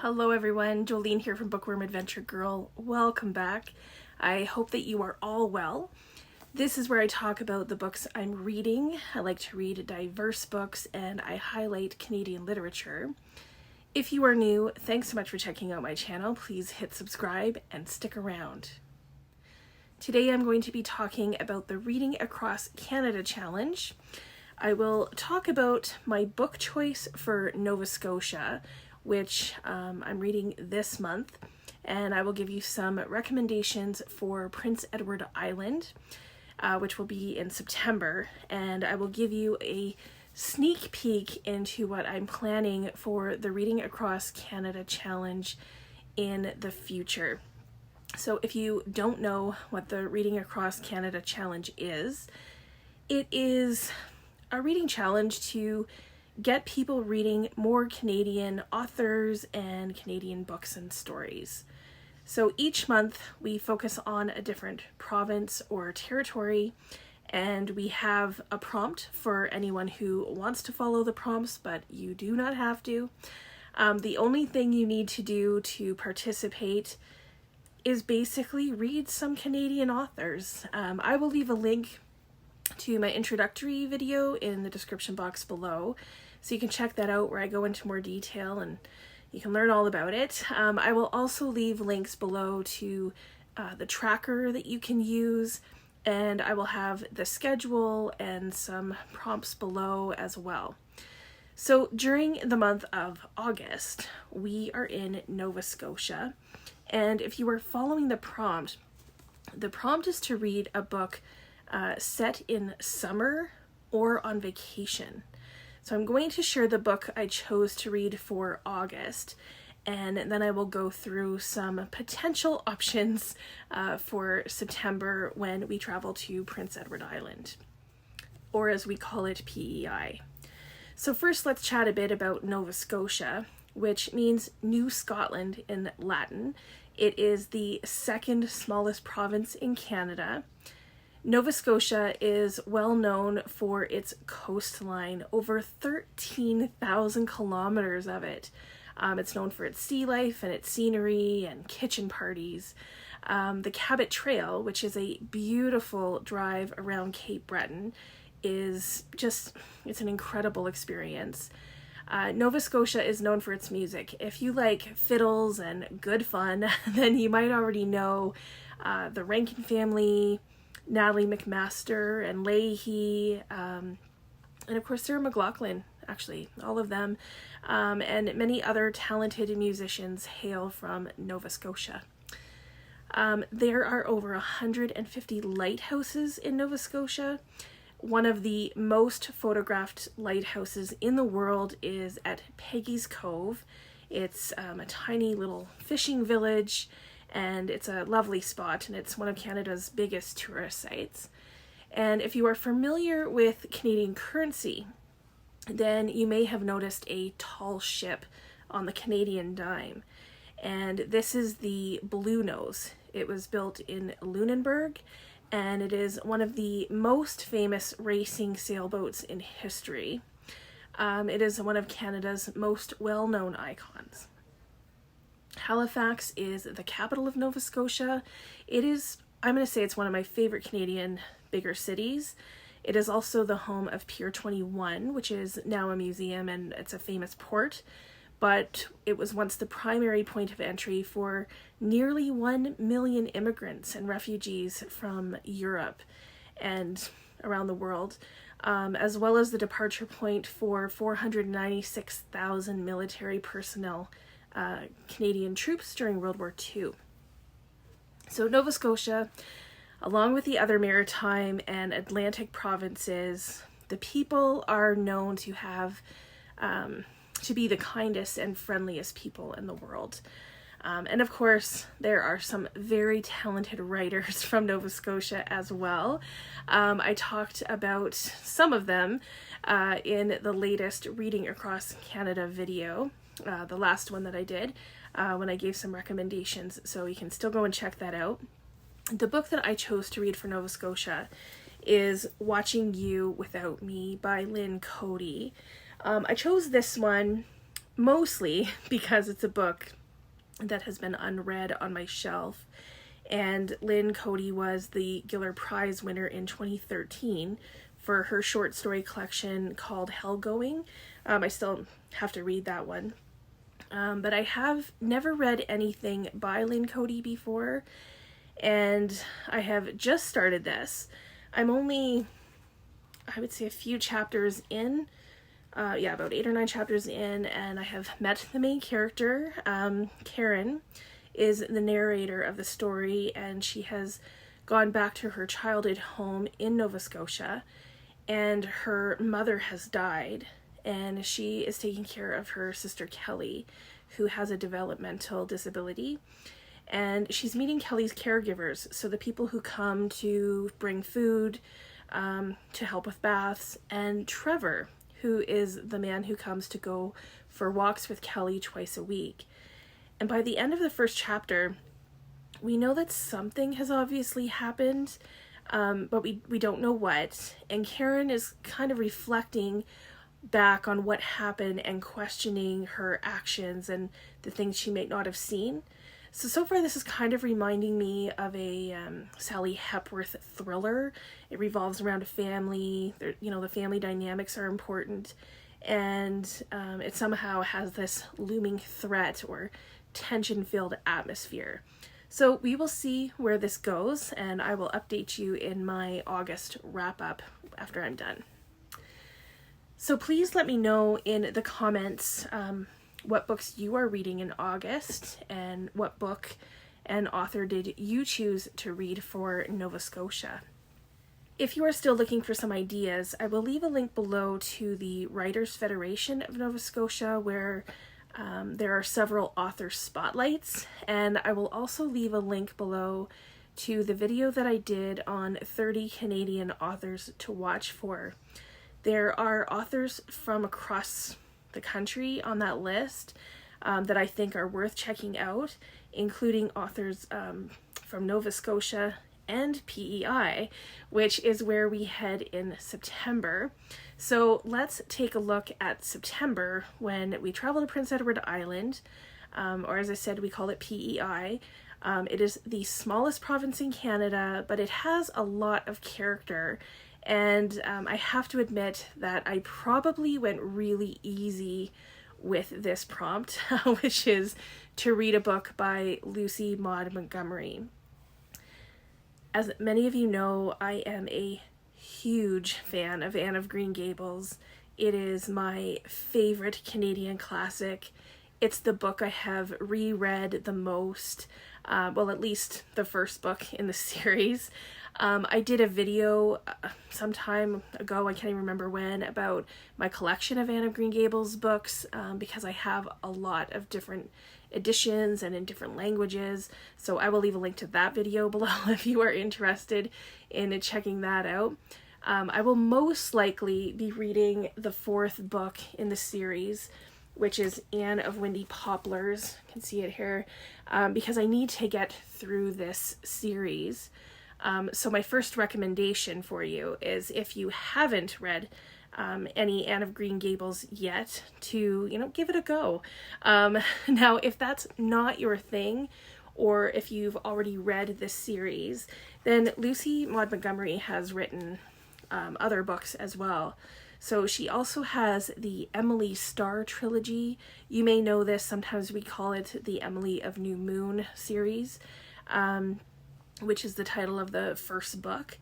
Hello everyone, Jolene here from Bookworm Adventure Girl. Welcome back. I hope that you are all well. This is where I talk about the books I'm reading. I like to read diverse books and I highlight Canadian literature. If you are new, thanks so much for checking out my channel. Please hit subscribe and stick around. Today I'm going to be talking about the Reading Across Canada Challenge. I will talk about my book choice for Nova Scotia, which I'm reading this month, and I will give you some recommendations for Prince Edward Island, which will be in September, and I will give you a sneak peek into what I'm planning for the Reading Across Canada Challenge in the future. So if you don't know what the Reading Across Canada Challenge is, it is a reading challenge to get people reading more Canadian authors and Canadian books and stories. So each month we focus on a different province or territory, and we have a prompt for anyone who wants to follow the prompts, but you do not have to. The only thing you need to do to participate is basically read some Canadian authors. I will leave a link to my introductory video in the description box below, so you can check that out where I go into more detail and you can learn all about it. I will also leave links below to the tracker that you can use, and I will have the schedule and some prompts below as well. So during the month of August, we are in Nova Scotia, and if you are following the prompt is to read a book set in summer or on vacation. So I'm going to share the book I chose to read for August, and then I will go through some potential options for September when we travel to Prince Edward Island, or as we call it, PEI. So first let's chat a bit about Nova Scotia, which means New Scotland in Latin. It is the second smallest province in Canada. Nova Scotia is well known for its coastline, over 13,000 kilometers of it. It's known for its sea life and its scenery and kitchen parties. The Cabot Trail, which is a beautiful drive around Cape Breton, it's an incredible experience. Nova Scotia is known for its music. If you like fiddles and good fun, then you might already know the Rankin family, Natalie McMaster and Leahy, and of course Sarah McLachlan, actually, all of them, and many other talented musicians hail from Nova Scotia. There are over 150 lighthouses in Nova Scotia. One of the most photographed lighthouses in the world is at Peggy's Cove. It's a tiny little fishing village, and it's a lovely spot, and it's one of Canada's biggest tourist sites. And if you are familiar with Canadian currency, then you may have noticed a tall ship on the Canadian dime, and this is the Blue Nose. It was built in Lunenburg, and it is one of the most famous racing sailboats in history. It is one of Canada's most well-known icons. Halifax is the capital of Nova Scotia. I'm going to say it's one of my favorite Canadian bigger cities. It is also the home of Pier 21, which is now a museum, and it's a famous port, but it was once the primary point of entry for nearly 1 million immigrants and refugees from Europe and around the world, as well as the departure point for 496,000 military personnel, Canadian troops during World War II. So Nova Scotia, along with the other maritime and Atlantic provinces, the people are known to have to be the kindest and friendliest people in the world. And of course, there are some very talented writers from Nova Scotia as well. I talked about some of them in the latest Reading Across Canada video, the last one that I did, when I gave some recommendations, so you can still go and check that out. The book that I chose to read for Nova Scotia is Watching You Without Me by Lynn Cody. I chose this one mostly because it's a book that has been unread on my shelf. And Lynn Cody was the Giller Prize winner in 2013 for her short story collection called Hellgoing. I still have to read that one. But I have never read anything by Lynn Cody before, and I have just started this. I'm only, I would say, a few chapters in, about 8 or 9 chapters in, and I have met the main character. Karen is the narrator of the story, and she has gone back to her childhood home in Nova Scotia, and her mother has died, and she is taking care of her sister Kelly, who has a developmental disability. And she's meeting Kelly's caregivers, so the people who come to bring food, to help with baths, and Trevor, who is the man who comes to go for walks with Kelly twice a week. And by the end of the first chapter, we know that something has obviously happened, but we don't know what. And Karen is kind of reflecting back on what happened and questioning her actions and the things she may not have seen. So far this is kind of reminding me of a Sally Hepworth thriller. It revolves around a family. The family dynamics are important, and it somehow has this looming threat or tension-filled atmosphere. So we will see where this goes, and I will update you in my August wrap-up after I'm done. So please let me know in the comments what books you are reading in August, and what book and author did you choose to read for Nova Scotia. If you are still looking for some ideas, I will leave a link below to the Writers' Federation of Nova Scotia, where there are several author spotlights, and I will also leave a link below to the video that I did on 30 Canadian authors to watch for. There are authors from across the country on that list that I think are worth checking out, including authors from Nova Scotia and PEI, which is where we head in September. So let's take a look at September, when we travel to Prince Edward Island, or as I said, we call it PEI. It is the smallest province in Canada, but it has a lot of character. And I have to admit that I probably went really easy with this prompt, which is to read a book by Lucy Maud Montgomery. As many of you know, I am a huge fan of Anne of Green Gables. It is my favorite Canadian classic. It's the book I have reread the most, well, at least the first book in the series. I did a video some time ago, I can't even remember when, about my collection of Anne of Green Gables books, because I have a lot of different editions and in different languages. So I will leave a link to that video below if you are interested in checking that out. I will most likely be reading the 4th book in the series, which is Anne of Windy Poplars. You can see it here, because I need to get through this series. So my first recommendation for you is, if you haven't read any Anne of Green Gables yet, to, give it a go. Now, if that's not your thing, or if you've already read this series, then Lucy Maud Montgomery has written other books as well. So she also has the Emily Starr trilogy. You may know this, sometimes we call it the Emily of New Moon series, which is the title of the first book.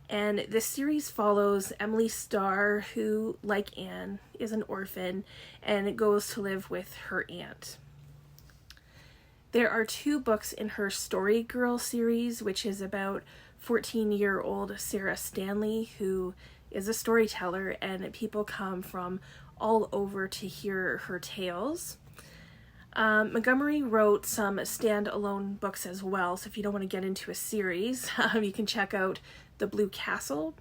And this series follows Emily Starr, who, like Anne, is an orphan and goes to live with her aunt. There are 2 books in her Story Girl series, which is about 14-year-old Sarah Stanley, who is a storyteller, and people come from all over to hear her tales. Montgomery wrote some standalone books as well, so if you don't want to get into a series, you can check out The Blue Castle,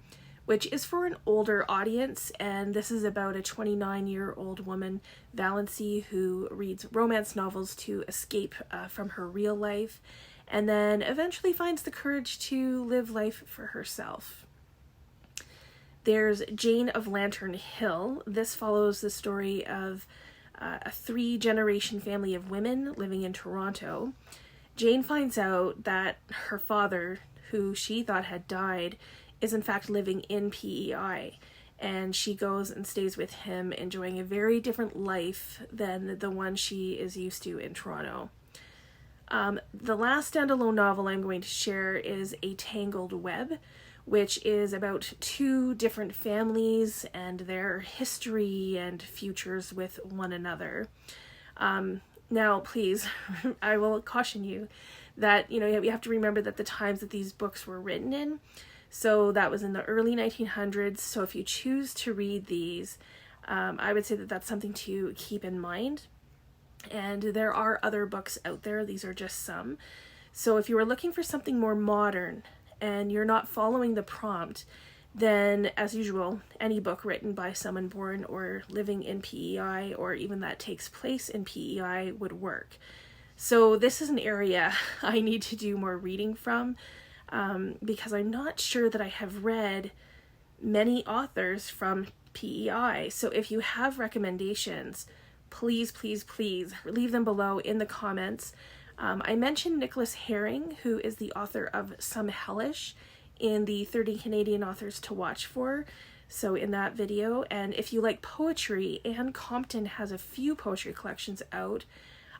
which is for an older audience, and this is about a 29-year-old woman, Valency, who reads romance novels to escape from her real life, and then eventually finds the courage to live life for herself. There's Jane of Lantern Hill. This follows the story of a 3-generation family of women living in Toronto. Jane finds out that her father, who she thought had died, is in fact living in PEI, and she goes and stays with him, enjoying a very different life than the one she is used to in Toronto. The last standalone novel I'm going to share is A Tangled Web, which is about 2 different families and their history and futures with one another. Now, please, I will caution you that, you have to remember that the times that these books were written in, so that was in the early 1900s, so if you choose to read these, I would say that that's something to keep in mind. And there are other books out there, these are just some. So if you were looking for something more modern and you're not following the prompt, then as usual, any book written by someone born or living in PEI, or even that takes place in PEI, would work. So this is an area I need to do more reading from, because I'm not sure that I have read many authors from PEI. So if you have recommendations, please, please, please leave them below in the comments. I mentioned Nicholas Herring, who is the author of Some Hellish, in the 30 Canadian authors to watch for, so in that video. And if you like poetry, Anne Compton has a few poetry collections out.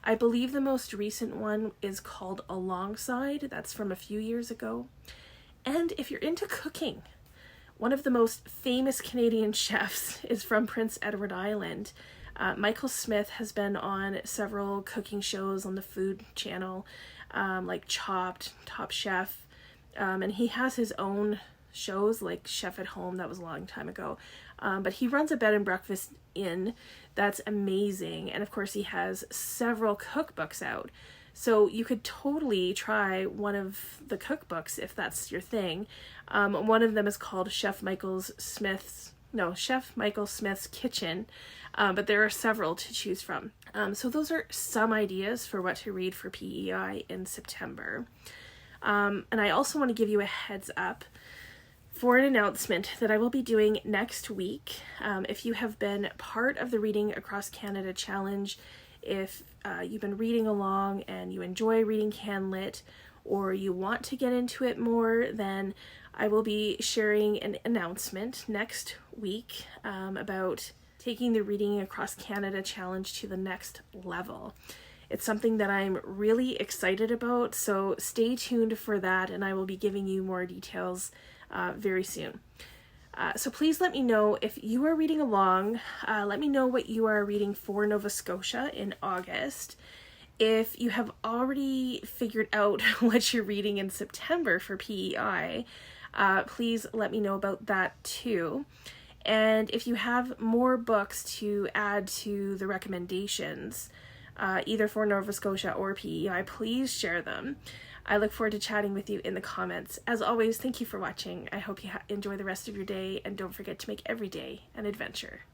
I believe the most recent one is called Alongside, that's from a few years ago. And if you're into cooking, one of the most famous Canadian chefs is from Prince Edward Island. Michael Smith has been on several cooking shows on the Food Channel, like Chopped, Top Chef, and he has his own shows like Chef at Home, that was a long time ago, but he runs a bed and breakfast inn that's amazing, and of course he has several cookbooks out, so you could totally try one of the cookbooks if that's your thing. One of them is called Chef Michael Smith's Kitchen, but there are several to choose from. So those are some ideas for what to read for PEI in September. And I also want to give you a heads up for an announcement that I will be doing next week. If you have been part of the Reading Across Canada Challenge, if you've been reading along and you enjoy reading CanLit, or you want to get into it more, then I will be sharing an announcement next week about taking the Reading Across Canada Challenge to the next level. It's something that I'm really excited about, so stay tuned for that, and I will be giving you more details very soon. So please let me know if you are reading along. Let me know what you are reading for Nova Scotia in August. If you have already figured out what you're reading in September for PEI, please let me know about that too. And if you have more books to add to the recommendations, either for Nova Scotia or PEI, please share them. I look forward to chatting with you in the comments. As always, thank you for watching. I hope you enjoy the rest of your day, and don't forget to make every day an adventure.